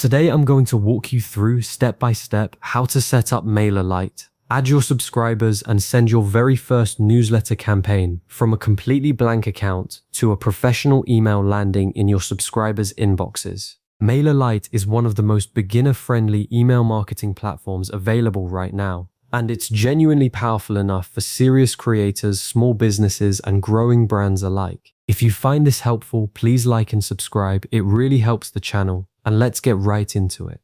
Today I'm going to walk you through step by step how to set up MailerLite, add your subscribers and send your very first newsletter campaign from a completely blank account to a professional email landing in your subscribers' inboxes. MailerLite is one of the most beginner-friendly email marketing platforms available right now, and it's genuinely powerful enough for serious creators, small businesses, and growing brands alike. If you find this helpful, please like and subscribe. It really helps the channel, and let's get right into it.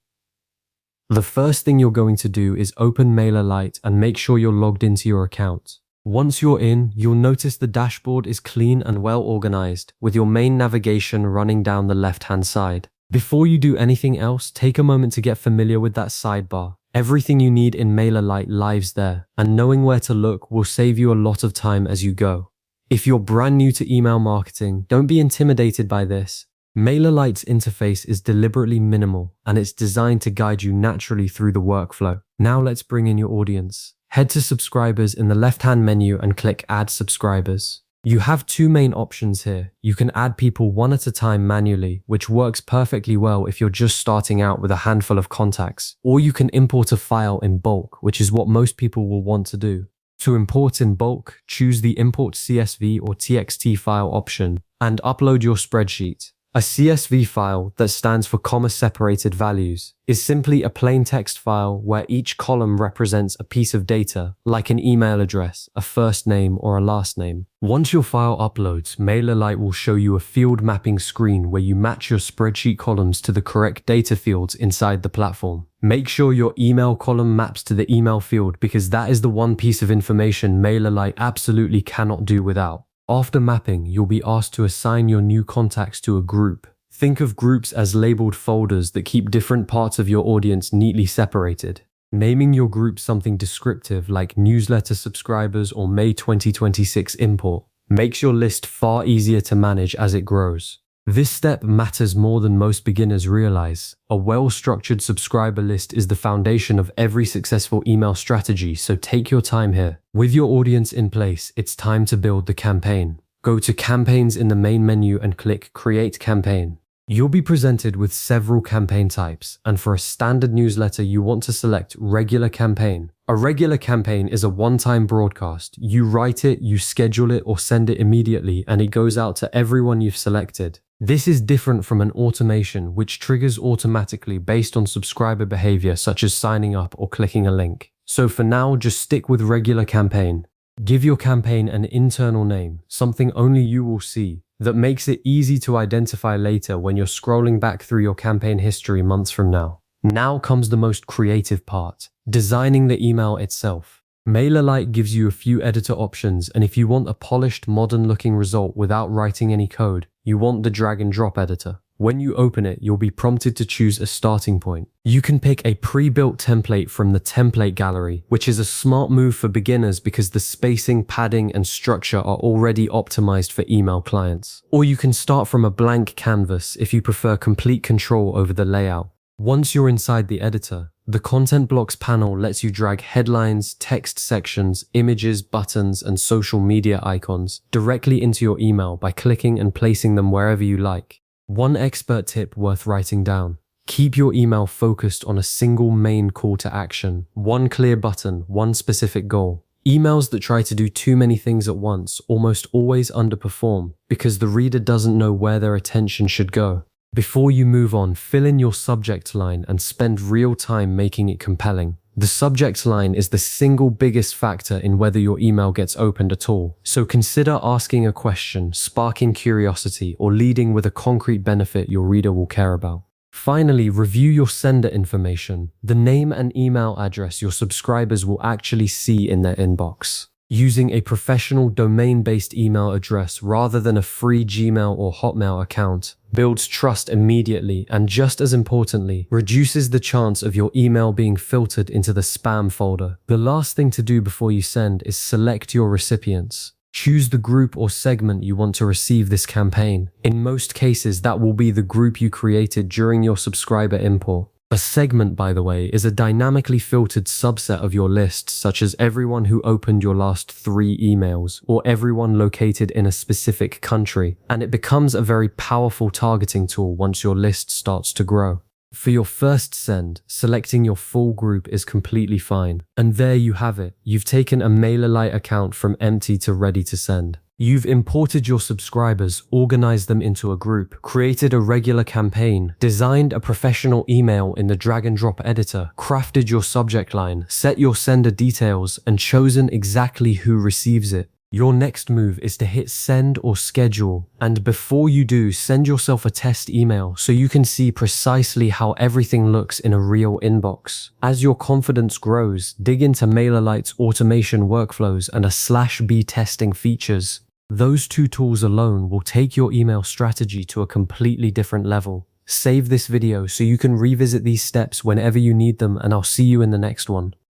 The first thing you're going to do is open MailerLite and make sure you're logged into your account. Once you're in, you'll notice the dashboard is clean and well organized, with your main navigation running down the left-hand side. Before you do anything else, take a moment to get familiar with that sidebar. Everything you need in MailerLite lives there, and knowing where to look will save you a lot of time as you go. If you're brand new to email marketing, don't be intimidated by this. MailerLite's interface is deliberately minimal, and it's designed to guide you naturally through the workflow. Now let's bring in your audience. Head to Subscribers in the left-hand menu and click Add Subscribers. You have two main options here. You can add people one at a time manually, which works perfectly well if you're just starting out with a handful of contacts, or you can import a file in bulk, which is what most people will want to do. To import in bulk, choose the Import CSV or TXT file option and upload your spreadsheet. A CSV file, that stands for comma-separated values, is simply a plain text file where each column represents a piece of data, like an email address, a first name, or a last name. Once your file uploads, MailerLite will show you a field mapping screen where you match your spreadsheet columns to the correct data fields inside the platform. Make sure your email column maps to the email field because that is the one piece of information MailerLite absolutely cannot do without. After mapping, you'll be asked to assign your new contacts to a group. Think of groups as labeled folders that keep different parts of your audience neatly separated. Naming your group something descriptive like newsletter subscribers or May 2026 import makes your list far easier to manage as it grows. This step matters more than most beginners realize. A well-structured subscriber list is the foundation of every successful email strategy, so take your time here. With your audience in place, it's time to build the campaign. Go to Campaigns in the main menu and click Create Campaign. You'll be presented with several campaign types, and for a standard newsletter, you want to select Regular Campaign. A regular campaign is a one-time broadcast. You write it, you schedule it, or send it immediately, and it goes out to everyone you've selected. This is different from an automation, which triggers automatically based on subscriber behavior such as signing up or clicking a link. So for now, just stick with Regular Campaign. Give your campaign an internal name, something only you will see, that makes it easy to identify later when you're scrolling back through your campaign history months from now. Now comes the most creative part, designing the email itself. MailerLite gives you a few editor options, and if you want a polished, modern-looking result without writing any code, you want the drag and drop editor. When you open it, you'll be prompted to choose a starting point. You can pick a pre-built template from the template gallery, which is a smart move for beginners because the spacing, padding, and structure are already optimized for email clients. Or you can start from a blank canvas if you prefer complete control over the layout. Once you're inside the editor, the Content Blocks panel lets you drag headlines, text sections, images, buttons, and social media icons directly into your email by clicking and placing them wherever you like. One expert tip worth writing down: keep your email focused on a single main call to action, one clear button, one specific goal. Emails that try to do too many things at once almost always underperform because the reader doesn't know where their attention should go. Before you move on, fill in your subject line and spend real time making it compelling. The subject line is the single biggest factor in whether your email gets opened at all, so consider asking a question, sparking curiosity, or leading with a concrete benefit your reader will care about. Finally, review your sender information, the name and email address your subscribers will actually see in their inbox. Using a professional domain-based email address rather than a free Gmail or Hotmail account builds trust immediately and, just as importantly, reduces the chance of your email being filtered into the spam folder. The last thing to do before you send is select your recipients. Choose the group or segment you want to receive this campaign. In most cases, that will be the group you created during your subscriber import. A segment, by the way, is a dynamically filtered subset of your list, such as everyone who opened your last 3 emails, or everyone located in a specific country, and it becomes a very powerful targeting tool once your list starts to grow. For your first send, selecting your full group is completely fine. And there you have it. You've taken a MailerLite account from empty to ready to send. You've imported your subscribers, organized them into a group, created a regular campaign, designed a professional email in the drag and drop editor, crafted your subject line, set your sender details, and chosen exactly who receives it. Your next move is to hit send or schedule, and before you do, send yourself a test email so you can see precisely how everything looks in a real inbox. As your confidence grows, dig into MailerLite's automation workflows and a /B testing features. Those two tools alone will take your email strategy to a completely different level. Save this video so you can revisit these steps whenever you need them, and I'll see you in the next one.